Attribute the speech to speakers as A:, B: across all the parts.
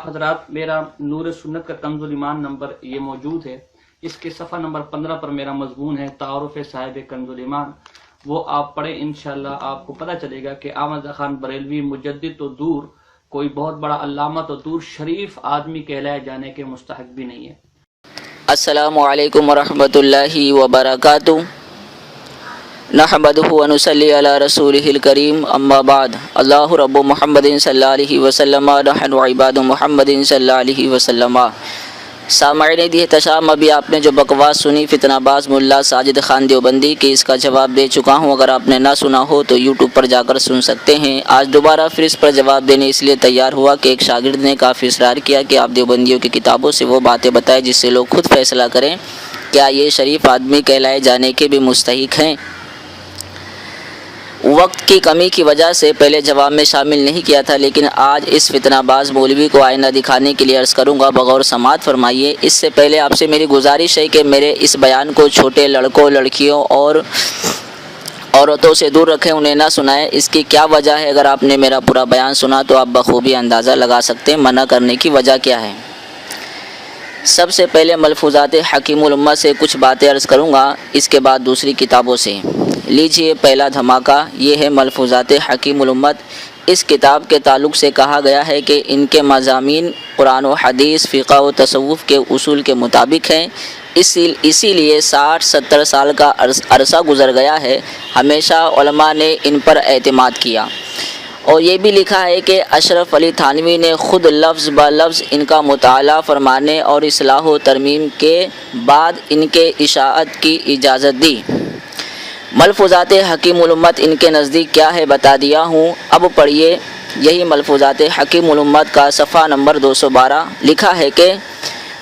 A: حضرات میرا نور سنت کا کنز الایمان نمبر یہ موجود ہے، اس کے صفحہ نمبر 15 پر میرا مضمون ہے تعارف صاحب کنز الایمان، وہ آپ پڑھیں انشاءاللہ آپ کو پتہ چلے گا کہ احمد رضا خان بریلوی مجدد تو دور، کوئی بہت بڑا علامہ تو دور، شریف آدمی کہلائے جانے کے مستحق بھی نہیں ہے۔
B: السلام علیکم ورحمۃ اللہ وبرکاتہ، نحمدہ ونصلی علی رسولہ الکریم، اما بعد، اللہ رب محمد صلی اللہ علیہ وسلم، نحن عباد محمد صلی اللہ علیہ وسلم۔ سامعین دی احتشام، ابھی آپ نے جو بکواس سنی فتنہ باز ملا ساجد خان دیوبندی کی، اس کا جواب دے چکا ہوں، اگر آپ نے نہ سنا ہو تو یوٹیوب پر جا کر سن سکتے ہیں۔ آج دوبارہ پھر اس پر جواب دینے اس لیے تیار ہوا کہ ایک شاگرد نے کافی اصرار کیا کہ آپ دیوبندیوں کی کتابوں سے وہ باتیں بتائیں جس سے لوگ خود فیصلہ کریں کیا یہ شریف آدمی کہلائے جانے کے بھی مستحق ہیں۔ وقت کی کمی کی وجہ سے پہلے جواب میں شامل نہیں کیا تھا، لیکن آج اس فتنہ باز مولوی کو آئینہ دکھانے کے لیے عرض کروں گا، بغور سماعت فرمائیے۔ اس سے پہلے آپ سے میری گزارش ہے کہ میرے اس بیان کو چھوٹے لڑکوں، لڑکیوں اور عورتوں سے دور رکھیں، انہیں نہ سنائیں۔ اس کی کیا وجہ ہے؟ اگر آپ نے میرا پورا بیان سنا تو آپ بخوبی اندازہ لگا سکتے ہیں منع کرنے کی وجہ کیا ہے۔ سب سے پہلے ملفوظات حکیم الامت سے کچھ باتیں عرض کروں گا، اس کے بعد دوسری کتابوں سے۔ لیجئے پہلا دھماکہ، یہ ہے ملفوظات حکیم الامت۔ اس کتاب کے تعلق سے کہا گیا ہے کہ ان کے مضامین قرآن و حدیث، فقہ و تصوف کے اصول کے مطابق ہیں، اسی لیے 60-70 سال کا عرصہ گزر گیا ہے، ہمیشہ علماء نے ان پر اعتماد کیا۔ اور یہ بھی لکھا ہے کہ اشرف علی تھانوی نے خود لفظ بہ لفظ ان کا مطالعہ فرمانے اور اصلاح و ترمیم کے بعد ان کے اشاعت کی اجازت دی۔ ملفوظات حکیم الامت ان کے نزدیک کیا ہے بتا دیا ہوں، اب پڑھیے۔ یہی ملفوظات حکیم الامت کا صفحہ نمبر 212 لکھا ہے کہ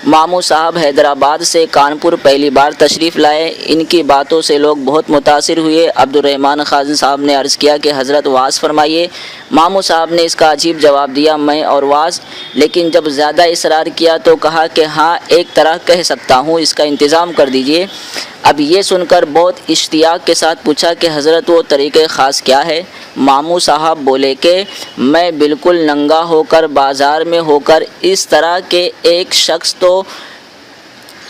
B: ماموں صاحب حیدرآباد سے کانپور پہلی بار تشریف لائے، ان کی باتوں سے لوگ بہت متاثر ہوئے۔ عبدالرحمن خازن صاحب نے عرض کیا کہ حضرت واعظ فرمائیے۔ ماموں صاحب نے اس کا عجیب جواب دیا، میں اور واعظ، لیکن جب زیادہ اصرار کیا تو کہا کہ ہاں ایک طرح کہہ سکتا ہوں، اس کا انتظام کر دیجئے۔ اب یہ سن کر بہت اشتیاق کے ساتھ پوچھا کہ حضرت وہ طریقہ خاص کیا ہے؟ ماموں صاحب بولے کہ میں بالکل ننگا ہو کر بازار میں ہو کر اس طرح کہ ایک شخص تو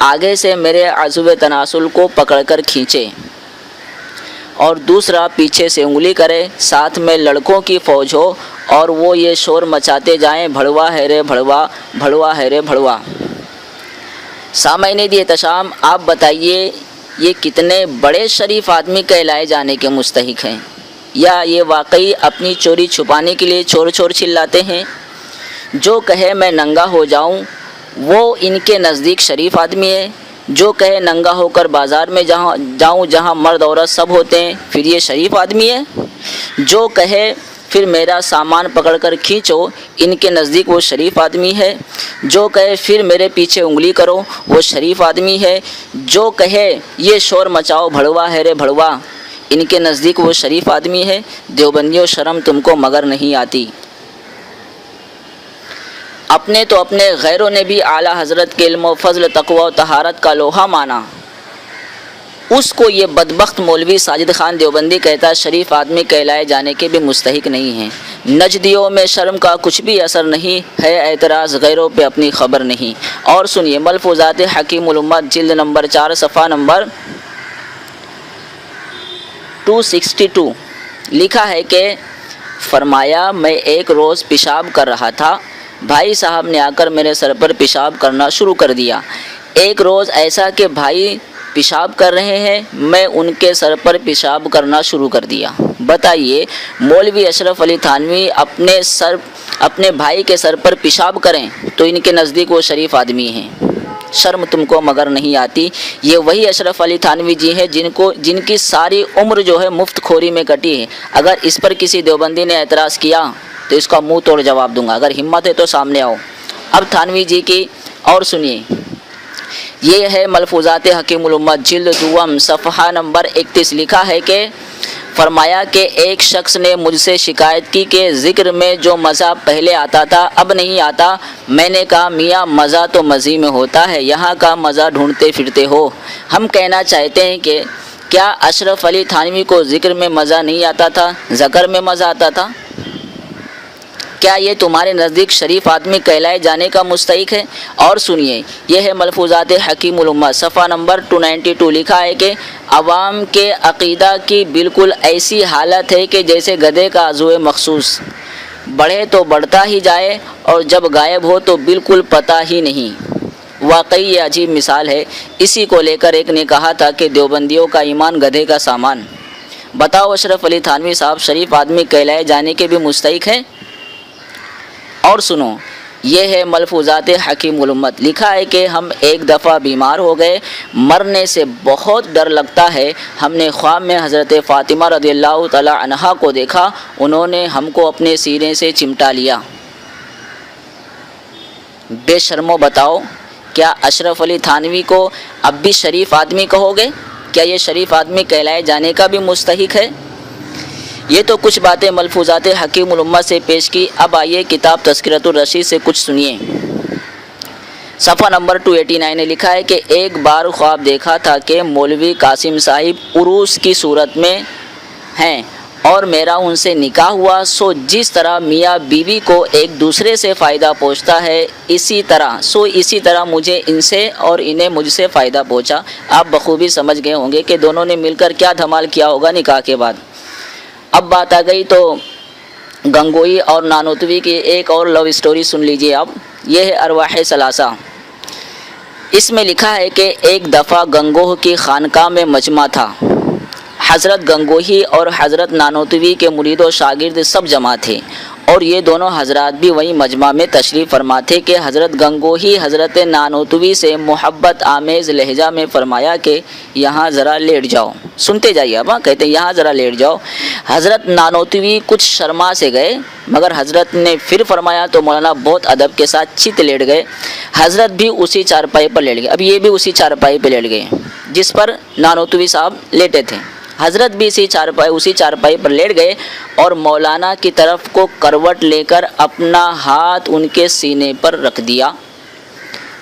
B: آگے سے میرے عضو تناسل کو پکڑ کر کھینچے اور دوسرا پیچھے سے انگلی کرے، ساتھ میں لڑکوں کی فوج ہو اور وہ یہ شور مچاتے جائیں، بھڑوا ہے رے بھڑوا، بھڑوا ہے رے بھڑوا۔ سامعین دی احتشام، آپ بتائیے یہ کتنے بڑے شریف آدمی کہلائے جانے کے مستحق ہیں، یا یہ واقعی اپنی چوری چھپانے کے لیے چور چور چلاتے ہیں؟ جو کہے میں ننگا ہو جاؤں وہ ان کے نزدیک شریف آدمی ہے، جو کہے ننگا ہو کر بازار میں جاؤں جہاں مرد عورت سب ہوتے ہیں، پھر یہ شریف آدمی ہے؟ جو کہے پھر میرا سامان پکڑ کر کھینچو، ان کے نزدیک وہ شریف آدمی ہے؟ جو کہے پھر میرے پیچھے انگلی کرو، وہ شریف آدمی ہے؟ جو کہے یہ شور مچاؤ، بھڑوا ہے رے بھڑوا، ان کے نزدیک وہ شریف آدمی ہے؟ دیوبندیوں شرم تم کو مگر نہیں آتی؟ اپنے تو اپنے، غیروں نے بھی اعلیٰ حضرت کے علم و فضل، تقوی و طہارت کا لوہا مانا، اس کو یہ بدبخت مولوی ساجد خان دیوبندی کہتا شریف آدمی کہلائے جانے کے بھی مستحق نہیں ہیں۔ نجدیوں میں شرم کا کچھ بھی اثر نہیں ہے، اعتراض غیروں پہ اپنی خبر نہیں۔ اور سنیے ملفوظات حکیم الامت جلد نمبر 4 صفحہ نمبر 262 لکھا ہے کہ فرمایا میں ایک روز پیشاب کر رہا تھا، بھائی صاحب نے آ کر میرے سر پر پیشاب کرنا شروع کر دیا۔ ایک روز ایسا کہ بھائی پیشاب کر رہے ہیں، میں ان کے سر پر پیشاب کرنا شروع کر دیا۔ بتائیے مولوی اشرف علی تھانوی اپنے بھائی کے سر پر پیشاب کریں تو ان کے نزدیک وہ شریف آدمی ہیں؟ شرم تم کو مگر نہیں آتی؟ یہ وہی اشرف علی تھانوی جی ہیں جن کی ساری عمر جو ہے مفت خوری میں کٹی ہے۔ اگر اس پر کسی دیوبندی نے اعتراض کیا تو اس کا منہ توڑ جواب دوں گا، اگر ہمت ہے تو سامنے آؤ۔ اب تھانوی جی کی اور سنیے، یہ ہے ملفوظات حکیم الامت جلد دوم صفحہ نمبر 31 لکھا ہے کہ فرمایا کہ ایک شخص نے مجھ سے شکایت کی کہ ذکر میں جو مزہ پہلے آتا تھا اب نہیں آتا۔ میں نے کہا میاں مزہ تو مزی میں ہوتا ہے، یہاں کا مزہ ڈھونڈتے پھرتے ہو۔ ہم کہنا چاہتے ہیں کہ کیا اشرف علی تھانوی کو ذکر میں مزہ نہیں آتا تھا، ذکر میں مزہ آتا تھا؟ کیا یہ تمہارے نزدیک شریف آدمی کہلائے جانے کا مستحق ہے؟ اور سنیے، یہ ہے ملفوظات حکیم الامت، صفحہ نمبر 292، لکھا ہے کہ عوام کے عقیدہ کی بالکل ایسی حالت ہے کہ جیسے گدھے کا عضو مخصوص، بڑھے تو بڑھتا ہی جائے اور جب غائب ہو تو بالکل پتہ ہی نہیں۔ واقعی یہ عجیب مثال ہے۔ اسی کو لے کر ایک نے کہا تھا کہ دیوبندیوں کا ایمان گدھے کا سامان۔ بتاؤ اشرف علی تھانوی صاحب شریف آدمی کہلائے جانے کے بھی مستحق ہیں؟ اور سنو، یہ ہے ملفوظات حکیم الامت، لکھا ہے کہ ہم ایک دفعہ بیمار ہو گئے، مرنے سے بہت ڈر لگتا ہے۔ ہم نے خواب میں حضرت فاطمہ رضی اللہ تعالی عنہا کو دیکھا، انہوں نے ہم کو اپنے سینے سے چمٹا لیا۔ بے شرمو، بتاؤ کیا اشرف علی تھانوی کو اب بھی شریف آدمی کہو گے؟ کیا یہ شریف آدمی کہلائے جانے کا بھی مستحق ہے؟ یہ تو کچھ باتیں ملفوظات حکیم الامت سے پیش کی، اب آئیے کتاب تذکرۃ الرشید سے کچھ سنیے۔ صفحہ نمبر 289 نے لکھا ہے کہ ایک بار خواب دیکھا تھا کہ مولوی قاسم صاحب عروس کی صورت میں ہیں اور میرا ان سے نکاح ہوا، سو جس طرح میاں بیوی کو ایک دوسرے سے فائدہ پہنچتا ہے اسی طرح مجھے ان سے اور انہیں مجھ سے فائدہ پہنچا۔ آپ بخوبی سمجھ گئے ہوں گے کہ دونوں نے مل کر کیا دھمال کیا ہوگا نکاح کے بعد۔ اب بات آ گئی تو گنگوئی اور نانوتوی کی ایک اور لو اسٹوری سن لیجئے آپ۔ یہ ہے ارواح ثلاثہ۔ اس میں لکھا ہے کہ ایک دفعہ گنگوہ کی خانقاہ میں مجمع تھا۔ حضرت گنگوہی اور حضرت نانوتوی کے مرید و شاگرد سب جمع تھے اور یہ دونوں حضرات بھی وہی مجمع میں تشریف فرما تھے کہ حضرت گنگوہی حضرت نانوتوی سے محبت آمیز لہجہ میں فرمایا کہ یہاں ذرا لیٹ جاؤ۔ سنتے جائیے اب، کہتے ہیں یہاں ذرا لیٹ جاؤ۔ حضرت نانوتوی کچھ شرما سے گئے، مگر حضرت نے پھر فرمایا تو مولانا بہت ادب کے ساتھ چت لیٹ گئے۔ حضرت بھی اسی چارپائی پر لیٹ گئے۔ اب یہ بھی اسی چارپائی پہ لیٹ گئے جس پر نانوتوی صاحب لیٹے تھے۔ حضرت بھی اسی چارپائی پر لیٹ گئے اور مولانا کی طرف کو کروٹ لے کر اپنا ہاتھ ان کے سینے پر رکھ دیا،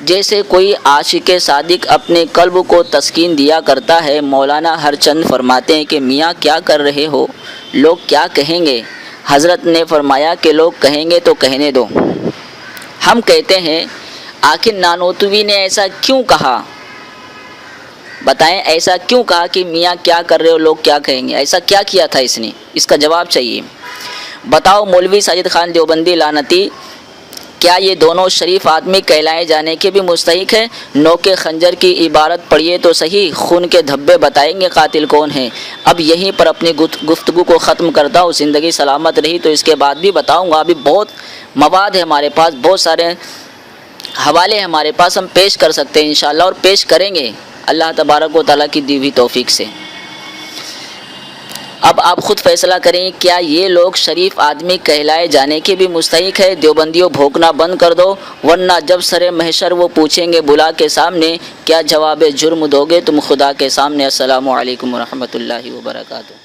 B: جیسے کوئی عاشق صادق اپنے قلب کو تسکین دیا کرتا ہے۔ مولانا ہر چند فرماتے ہیں کہ میاں کیا کر رہے ہو، لوگ کیا کہیں گے؟ حضرت نے فرمایا کہ لوگ کہیں گے تو کہنے دو۔ ہم کہتے ہیں آخر نانوتوی نے ایسا کیوں کہا؟ بتائیں ایسا کیوں کہا کہ میاں کیا کر رہے ہو، لوگ کیا کہیں گے؟ ایسا کیا کیا تھا اس نے؟ اس کا جواب چاہیے۔ بتاؤ مولوی ساجد خان دیوبندی لعنتی، کیا یہ دونوں شریف آدمی کہلائے جانے کے بھی مستحق ہیں؟ نوک خنجر کی عبارت پڑھیے تو صحیح، خون کے دھبے بتائیں گے قاتل کون ہیں۔ اب یہیں پر اپنی گفتگو کو ختم کرتا ہوں، زندگی سلامت رہی تو اس کے بعد بھی بتاؤں گا۔ ابھی بہت مواد ہے ہمارے پاس، بہت سارے حوالے ہمارے پاس، ہم پیش کر سکتے ہیں انشاءاللہ اور پیش کریں گے اللہ تبارک و تعالیٰ کی دی ہوئی توفیق سے۔ اب آپ خود فیصلہ کریں کیا یہ لوگ شریف آدمی کہلائے جانے کے بھی مستحق ہے؟ دیوبندیوں بھوکنا بند کر دو، ورنہ جب سر محشر وہ پوچھیں گے بلا کے سامنے، کیا جواب جرم دو گے تم خدا کے سامنے؟ السلام علیکم ورحمۃ اللہ وبرکاتہ۔